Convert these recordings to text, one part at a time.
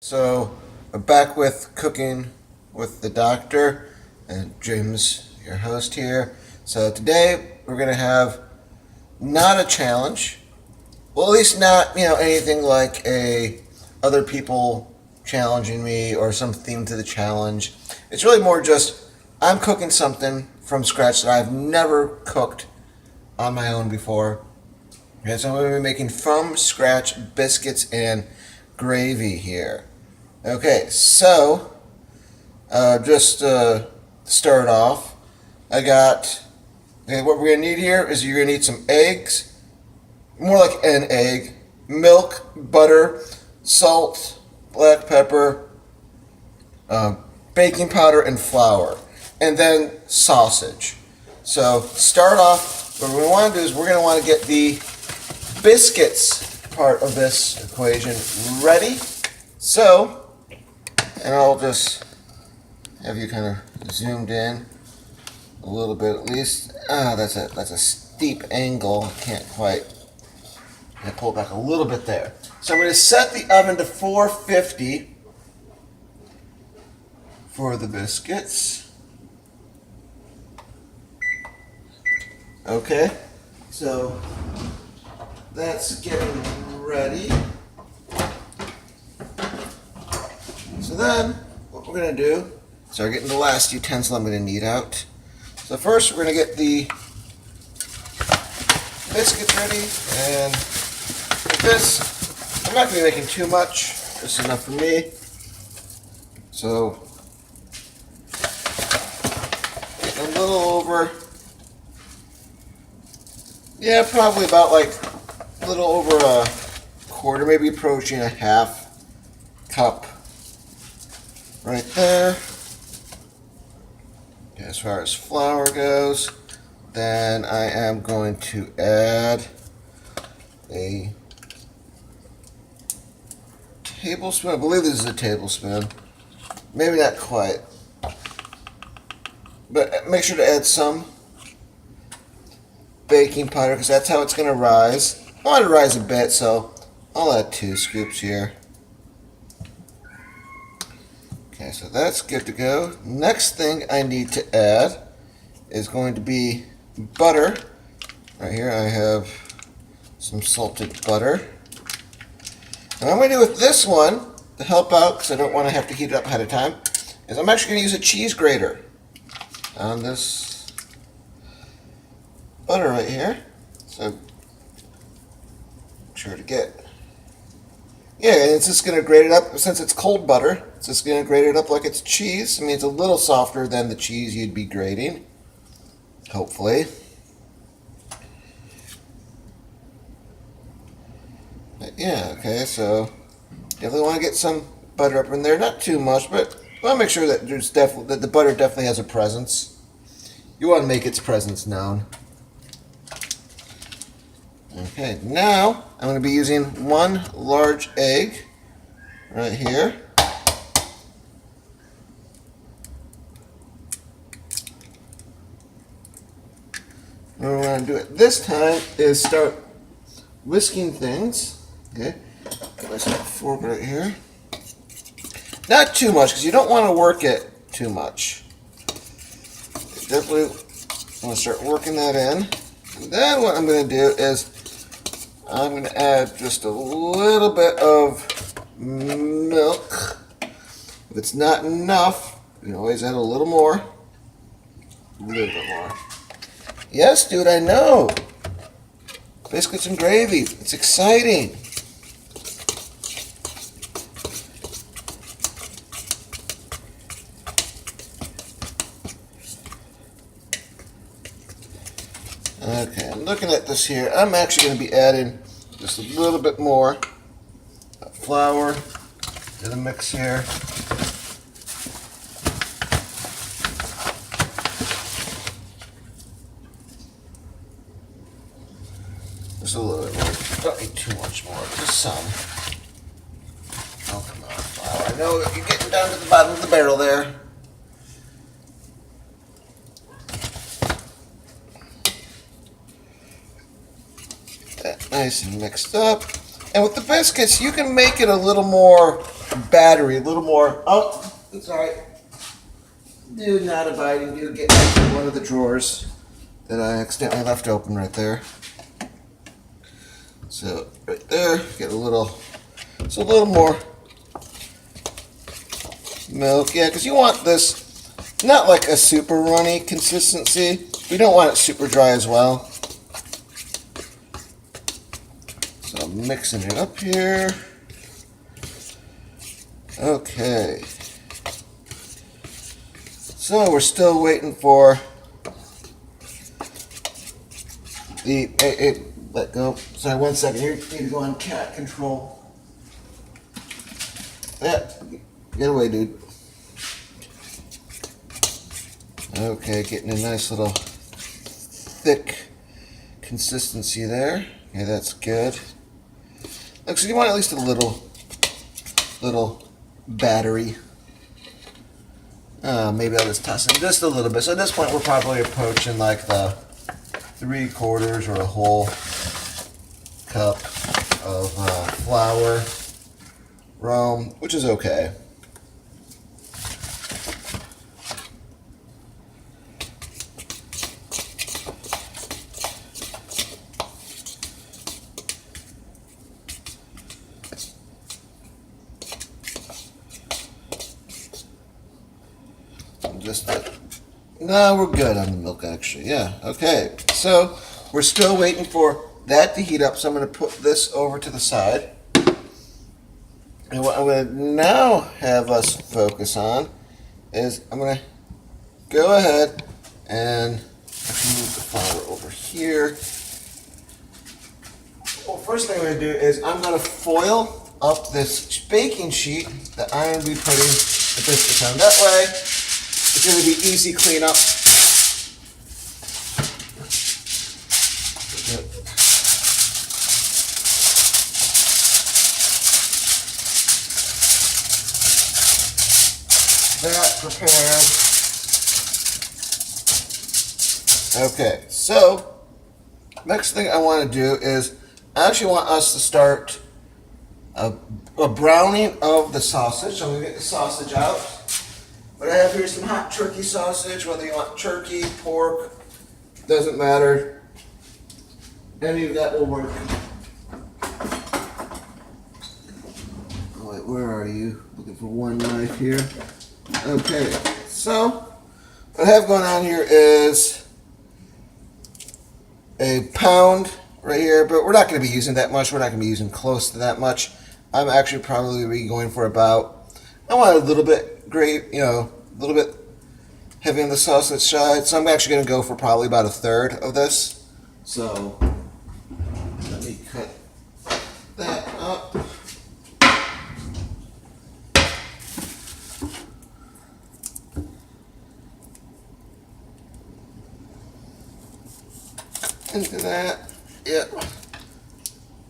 So, we're back with cooking with the doctor, and Jim's your host here. So today we're gonna have not a challenge. Well, at least not anything like a other people challenging me or some theme to the challenge. It's really more just I'm cooking something from scratch that I've never cooked on my own before. Okay, so I'm going to be making from scratch biscuits and gravy here. Okay, so just to start off, I got what we're gonna need here is you're gonna need some eggs, more like an egg, milk, butter, salt, black pepper, baking powder, and flour, and then sausage. So start off. What we want to do is we're gonna want to get the biscuits part of this equation ready. So. And I'll just have you kind of zoomed in a little bit at least. That's a steep angle. Can't quite. I pull it back a little bit there. So I'm going to set the oven to 450 for the biscuits. Okay, so that's getting ready. So then, what we're going to do, start getting the last utensil I'm going to need out. So first, we're going to get the biscuits ready, and with this, I'm not going to be making too much, just enough for me. So, getting a little over, probably about like a little over a quarter, maybe approaching a half cup. Right there. Okay, as far as flour goes, then I am going to add a tablespoon. I believe this is a tablespoon. Maybe not quite. But make sure to add some baking powder because that's how it's going to rise. I want it to rise a bit, so I'll add 2 scoops here. Okay, so that's good to go. Next thing I need to add is going to be butter. Right here I have some salted butter. And what I'm going to do with this one, to help out, because I don't want to have to heat it up ahead of time, is I'm actually going to use a cheese grater on this butter right here. So, make sure to get... Yeah, and it's just going to grate it up. Since it's cold butter, it's just going to grate it up like it's cheese. I mean, it's a little softer than the cheese you'd be grating, hopefully. But yeah, okay, so definitely want to get some butter up in there. Not too much, but I want to make sure that that the butter definitely has a presence. You want to make its presence known. Okay, now I'm going to be using 1 large egg right here. What we're going to do it this time is start whisking things. Okay, got my fork right here. Not too much because you don't want to work it too much. You definitely want to start working that in. And then what I'm going to do is I'm going to add just a little bit of milk. If it's not enough, you can always add a little more. A little bit more. Yes, dude, I know. Biscuits and gravy. It's exciting. Okay, I'm looking at this here. I'm actually going to be adding just a little bit more flour to the mix here. Just a little bit more. Don't need too much more, just some. Oh, come on, flour. I know you're getting down to the bottom of the barrel there. Nice and mixed up. And with the biscuits, you can make it a little more battery, a little more. Oh, I'm sorry. Dude, not abiding. Dude, get into one of the drawers that I accidentally left open right there. So right there, get a little, it's a little more milk. Yeah, because you want this not like a super runny consistency. We don't want it super dry as well. So I'm mixing it up here. Okay. So we're still waiting for the, let go. Sorry, 1 second. You need to go on cat control. Yeah, get away, dude. Okay, getting a nice little thick consistency there. Okay, that's good. Look, so you want at least a little battery. Maybe I'll just toss in just a little bit. So at this point, we're probably approaching like the 3/4 or a whole cup of flour, Rome, which is okay. No, we're good on the milk, actually. Yeah, okay. So we're still waiting for that to heat up, so I'm going to put this over to the side. And what I'm going to now have us focus on is I'm going to go ahead and actually move the flour over here. Well, first thing I'm going to do is I'm going to foil up this baking sheet that I'm going to be putting the biscuits on. That way, it's going to be easy cleanup. That prepared. Okay, so next thing I want to do is I actually want us to start a browning of the sausage. So I'm going to get the sausage out. What I have here is some hot turkey sausage, whether you want turkey, pork, doesn't matter. Any of that will work. Oh, wait, where are you? Looking for one knife here. Okay, so what I have going on here is a pound right here, but we're not going to be using that much. We're not going to be using close to that much. I'm actually probably going for about, I want a little bit great, a little bit heavy on the sausage side. So I'm actually going to go for probably about 1/3 of this. So let me cut that up. Into that, yep.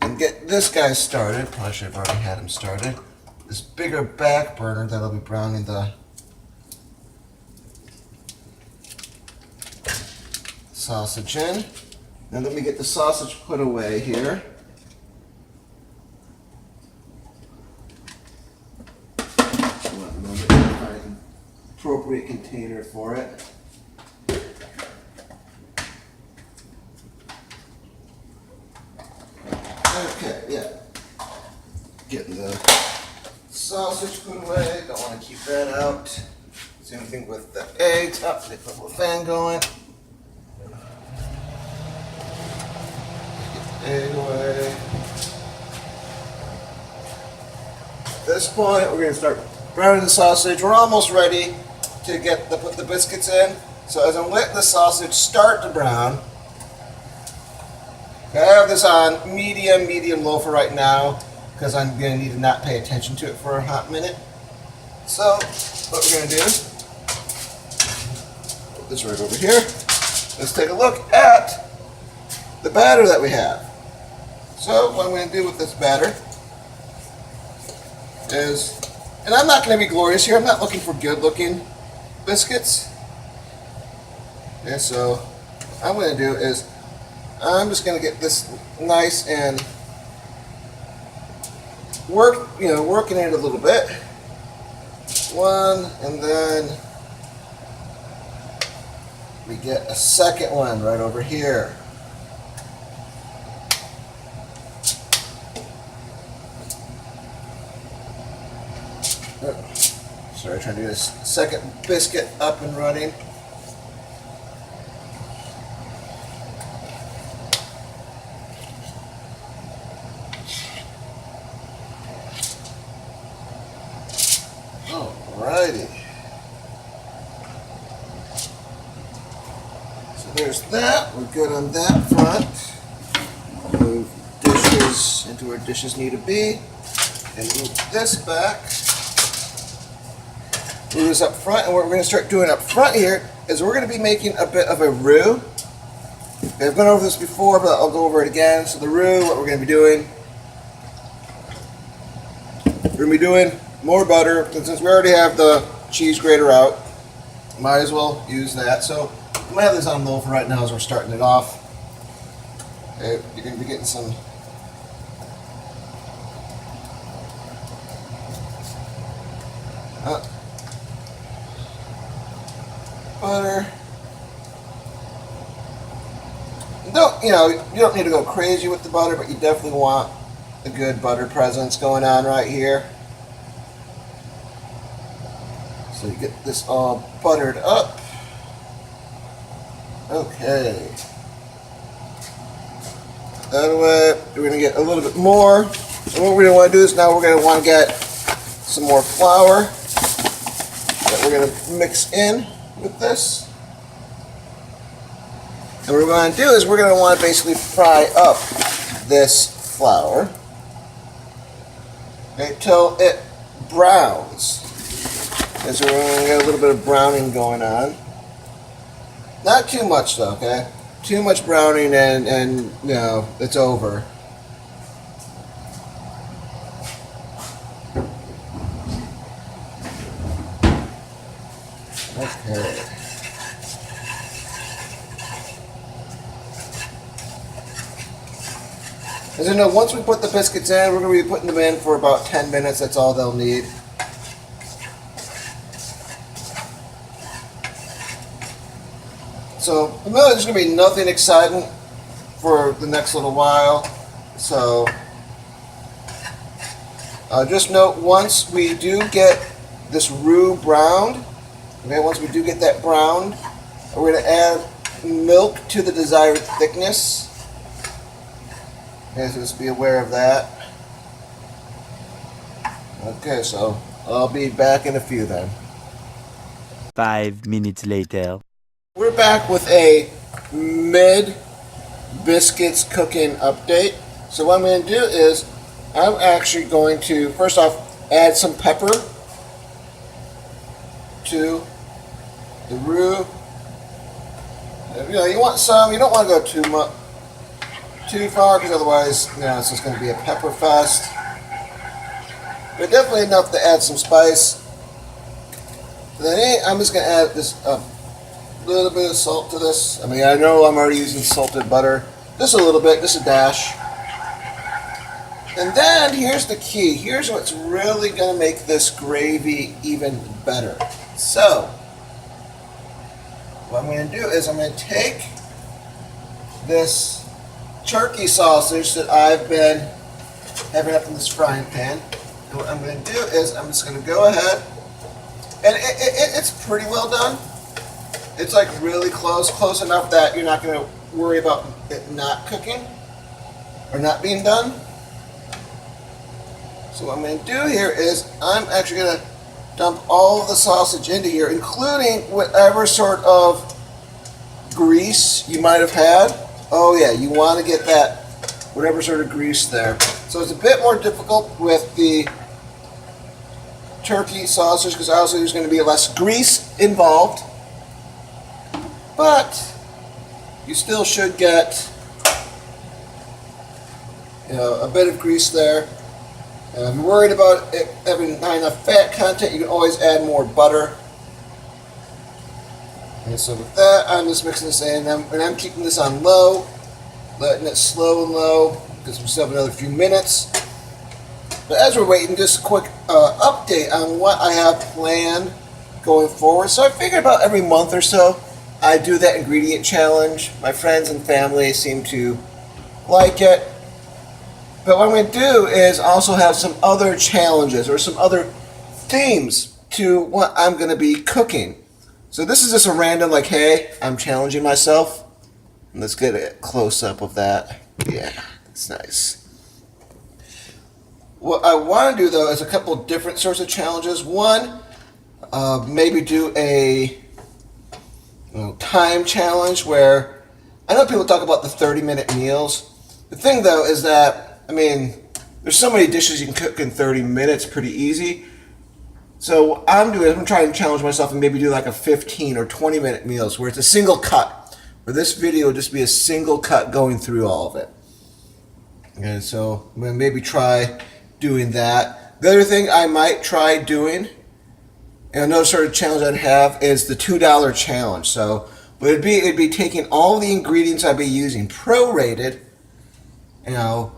And get this guy started. Probably should have already had him started. This bigger back burner that'll be browning the sausage in. Now let me get the sausage put away here. One moment to find an appropriate container for it. Okay, yeah. Getting the sausage put away. Don't want to keep that out. Same thing with the eggs. Oh, they put a little fan going. Get the egg away. At this point, we're going to start browning the sausage. We're almost ready to put the biscuits in. So as I'm letting the sausage start to brown, I have this on medium low for right now because I'm going to need to not pay attention to it for a hot minute. So what we're going to do, put this right over here. Let's take a look at the batter that we have. So what I'm going to do with this batter is, and I'm not going to be glorious here, I'm not looking for good looking biscuits. And so what I'm going to do is I'm just going to get this nice and working it a little bit. One, and then we get a second one right over here. Sorry, trying to get this second biscuit up and running. Alrighty. So there's that. We're good on that front. Move dishes into where dishes need to be. And move this back. Move this up front. And what we're going to start doing up front here is we're going to be making a bit of a roux. I've gone over this before, but I'll go over it again. So the roux, what we're going to be doing, we're going to be doing more butter, and since we already have the cheese grater out, might as well use that. So I'm going to have this on low for right now as we're starting it off. Okay, you're going to be getting some butter. You don't need to go crazy with the butter, but you definitely want a good butter presence going on right here. So you get this all buttered up. Okay. That way, we're going to get a little bit more. And what we're going to want to do is now we're going to want to get some more flour that we're going to mix in with this. And what we're going to do is we're going to want to basically fry up this flour, okay, till it browns. And so we're going to get a little bit of browning going on. Not too much though, okay? Too much browning and it's over. Okay. As you know, once we put the biscuits in, we're going to be putting them in for about 10 minutes. That's all they'll need. So, really, there's going to be nothing exciting for the next little while. So, just note, once we do get this roux browned, okay, once we do get that browned, we're going to add milk to the desired thickness. Okay, so just be aware of that. Okay, so I'll be back in a few then. 5 minutes later. We're back with a mid biscuits cooking update. So what I'm going to do is I'm actually going to first off add some pepper to the roux. You want some. You don't want to go too far because otherwise, it's just going to be a pepper fest. But definitely enough to add some spice. And then I'm just going to add this little bit of salt to this. I mean, I know I'm already using salted butter. Just a little bit, just a dash. And then here's the key. Here's what's really going to make this gravy even better. So, what I'm going to do is I'm going to take this turkey sausage that I've been having up in this frying pan. And what I'm going to do is I'm just going to go ahead, and it's pretty well done. It's like really close enough that you're not going to worry about it not cooking or not being done. So what I'm going to do here is I'm actually going to dump all of the sausage into here, including whatever sort of grease you might have had. Oh yeah, you want to get that, whatever sort of grease there. So it's a bit more difficult with the turkey sausage because obviously there's going to be less grease involved. But you still should get a bit of grease there. And if you're worried about it having not enough fat content, you can always add more butter. And so with that, I'm just mixing this in, and I'm keeping this on low, letting it slow and low, because we still have another few minutes. But as we're waiting, just a quick update on what I have planned going forward. So I figure about every month or so, I do that ingredient challenge. My friends and family seem to like it. But what I'm going to do is also have some other challenges or some other themes to what I'm going to be cooking. So this is just a random, like, hey, I'm challenging myself. Let's get a close-up of that. Yeah, that's nice. What I want to do, though, is a couple different sorts of challenges. One, maybe do a time challenge where I know people talk about the 30-minute meals. The thing, though, is that, I mean, there's so many dishes you can cook in 30 minutes pretty easy. So what I'm doing is I'm trying to challenge myself and maybe do like a 15 or 20-minute meals where it's a single cut. Where this video will just be a single cut going through all of it. Okay, so I'm going to maybe try doing that. The other thing I might try doing, and another sort of challenge I'd have, is the $2 challenge. So what it'd be taking all the ingredients I'd be using, prorated, a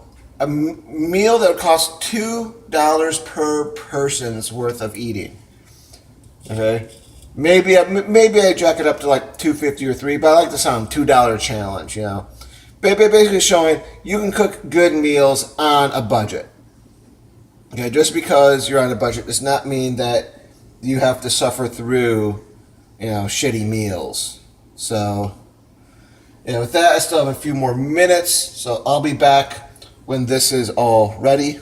meal that would cost $2 per person's worth of eating. Okay, maybe I jack it up to like $2.50 or $3, but I like the sound $2 challenge. Basically showing you can cook good meals on a budget. Okay, just because you're on a budget does not mean that you have to suffer through, shitty meals. So, with that, I still have a few more minutes, so I'll be back when this is all ready.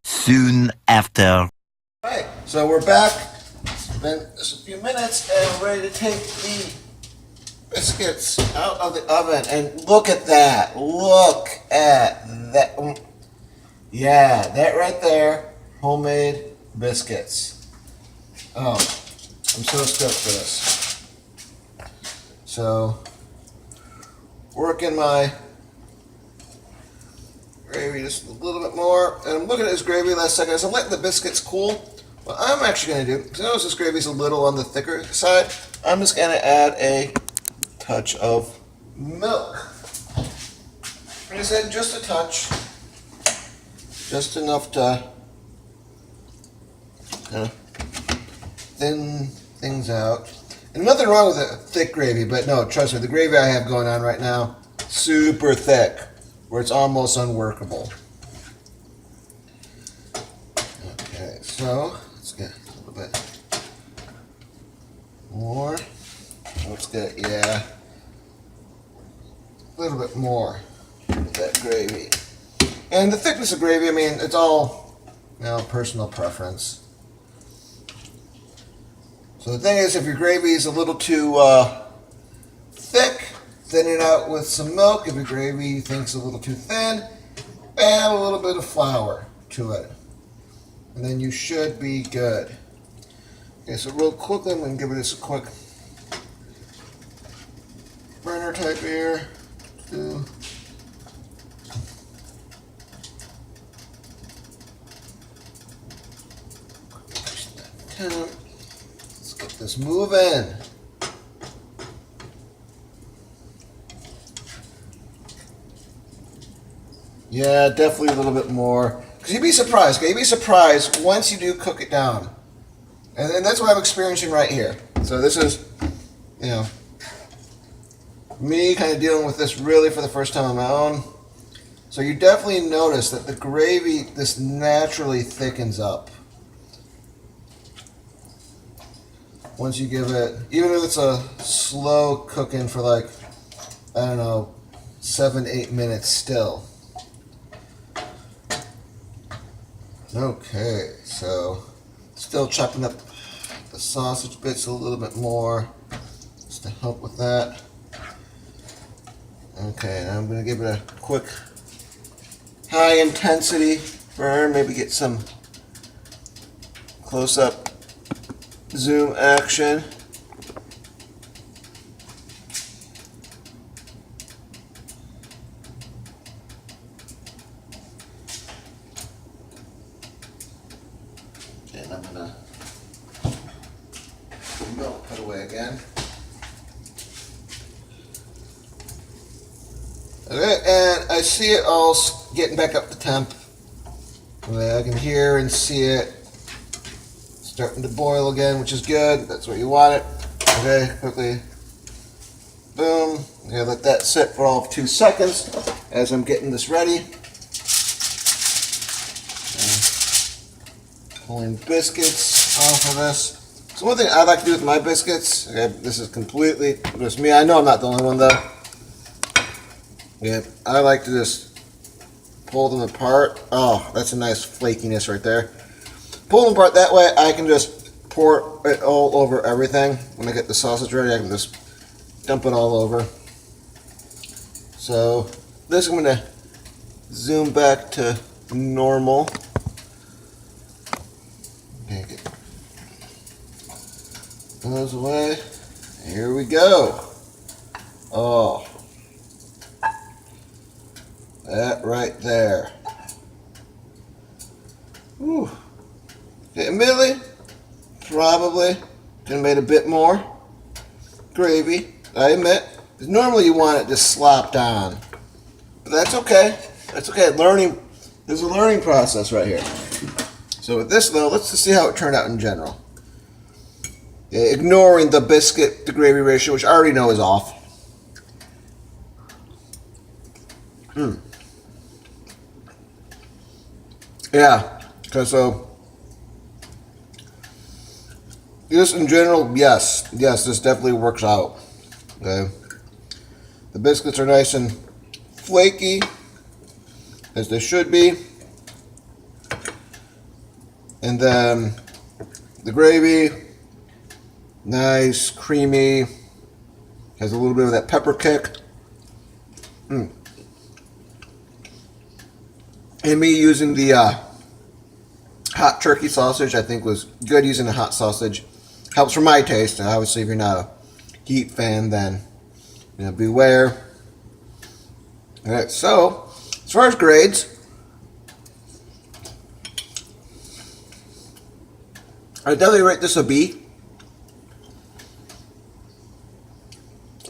Soon after. Alright, so we're back. Been just a few minutes, and we're ready to take the biscuits out of the oven. And look at that. Look at that. Yeah, that right there. Homemade biscuits. Oh, I'm so stoked for this. So, working my gravy just a little bit more. And I'm looking at this gravy last second. So I'm letting the biscuits cool. What I'm actually going to do, because I notice this gravy's a little on the thicker side, I'm just going to add a touch of milk. Like I said, just a touch. Just enough to kind of thin things out. And nothing wrong with a thick gravy, but no, trust me, the gravy I have going on right now, super thick, where it's almost unworkable. Okay, so let's get a little bit more. Let's get, a little bit more of that gravy. And the thickness of gravy, I mean, it's all, personal preference. So the thing is, if your gravy is a little too thick, thin it out with some milk. If your gravy you think is a little too thin, add a little bit of flour to it. And then you should be good. Okay, so real quickly, I'm going to give it a quick burner type here. Let's get this moving. Yeah, definitely a little bit more. Because you'd be surprised. Okay? You'd be surprised once you do cook it down. And that's what I'm experiencing right here. So this is, me kind of dealing with this really for the first time on my own. So you definitely notice that the gravy, this naturally thickens up. Once you give it, even if it's a slow cooking for like, 7-8 minutes still. Okay, so still chopping up the sausage bits a little bit more just to help with that. Okay, now I'm going to give it a quick high intensity burn, maybe get some close up zoom action. And I'm going to milk put away again. Okay, and I see it all getting back up to temp. I can hear and see it starting to boil again, which is good. That's what you want it. Okay, quickly. Boom. I'm gonna let that sit for all of 2 seconds as I'm getting this ready. Pulling biscuits off of this. So one thing I like to do with my biscuits, okay, this is completely just me. I know I'm not the only one though. Yeah, I like to just pull them apart. Oh, that's a nice flakiness right there. Pull them apart that way. I can just pour it all over everything. When I get the sausage ready, I can just dump it all over. So this I'm gonna zoom back to normal. Okay, get those away. Here we go. Oh, that right there. Whew. Okay, admittedly, probably could have made a bit more gravy. I admit, because normally you want it just slopped on, but that's okay. That's okay. Learning. There's a learning process right here. So with this though, let's just see how it turned out in general. Ignoring the biscuit to gravy ratio, which I already know is off. Yeah, because so just in general, yes, this definitely works out. Okay, the biscuits are nice and flaky, as they should be, and then the gravy, nice, creamy, has a little bit of that pepper kick. And me using the hot turkey sausage, I think was good. Using the hot sausage helps for my taste. And obviously, if you're not a heat fan, then beware. All right. So, as far as grades, I definitely rate this a B.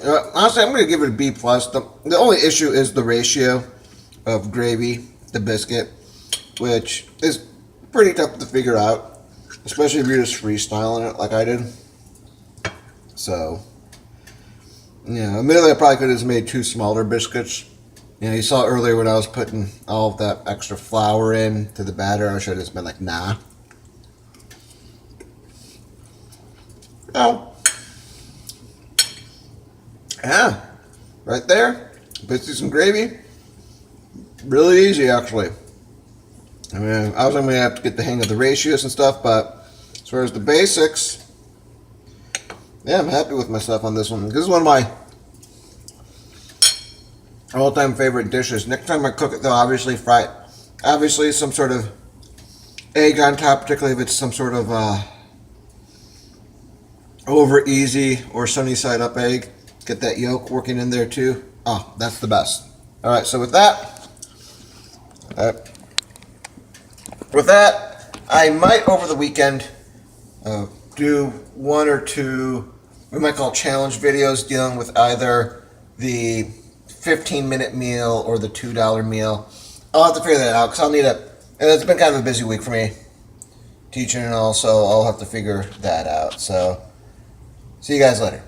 Honestly, I'm going to give it a B plus. The only issue is the ratio of gravy to biscuit, which is pretty tough to figure out, especially if you're just freestyling it like I did. So, admittedly, I probably could have just made 2 smaller biscuits. You saw earlier when I was putting all of that extra flour in to the batter, I should have just been like, nah. Oh. Yeah, right there, biscuits and gravy, really easy actually. I mean, I was going to have to get the hang of the ratios and stuff, but as far as the basics, yeah, I'm happy with myself on this one. This is one of my all-time favorite dishes. Next time I cook it, though, obviously some sort of egg on top, particularly if it's some sort of over easy or sunny side up egg. Get that yolk working in there too. Oh, that's the best. All right, so with that, I might over the weekend do 1 or 2, we might call challenge videos dealing with either the 15-minute meal or the $2 meal. I'll have to figure that out because I'll need it. And it's been kind of a busy week for me, teaching and all, so I'll have to figure that out. So, see you guys later.